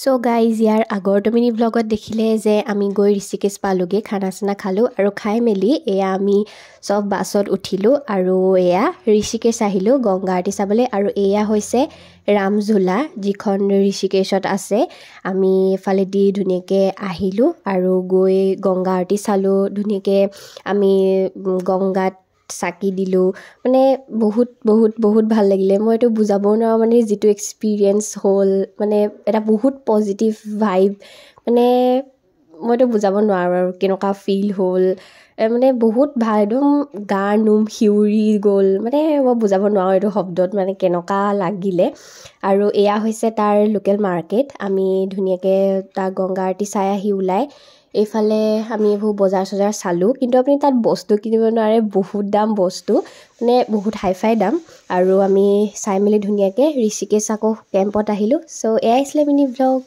so guys ইয়াৰ আগৰটো mini ব্লগত দেখিলে যে আমি গৈ ঋষিকেশ পালোগে খানা চানা খালোঁ আৰু খাই মেলি এয়া আমি সব বাছত উঠিলোঁ আৰু এয়া ঋষিকেশ আহিলোঁ গংগা আৰতি চাবলৈ আৰু এয়া হৈছে ৰামঝোলা যিখন ঋষিকেশত আছে আমি এফালেদি ধুনীয়াকৈ আহিলোঁ আৰু গৈ গংগা আৰতি চালোঁ ধুনীয়াকৈ আমি গংগাত চাকি দিলোঁ মানে বহুত ভাল লাগিলে মই এইটো বুজাব নোৱাৰোঁ মানে যিটো এক্সপিৰিয়েঞ্চ হ'ল মানে এটা বহুত পজিটিভ ভাইব মানে মইতো বুজাব নোৱাৰোঁ আৰু কেনেকুৱা ফিল হ'ল মানে বহুত ভাল একদম গাৰ নোম শিউৰি গ'ল মানে মই বুজাব নোৱাৰোঁ এইটো শব্দত মানে কেনেকুৱা লাগিলে আৰু এয়া হৈছে তাৰ লোকেল মাৰ্কেট আমি ধুনীয়াকৈ তাৰ গংগা আৰতি চাই আহি ওলাই এইফালে আমি এইবোৰ বজাৰ চজাৰ চালোঁ কিন্তু আপুনি তাত বস্তু কিনিব নোৱাৰে বহুত দাম বস্তু মানে বহুত হাই দাম আৰু আমি চাই মেলি ধুনীয়াকৈ ঋষিকেশ আকৌ কেম্পত আহিলোঁ চ' এয়াই আছিলে মিনি ব্লগ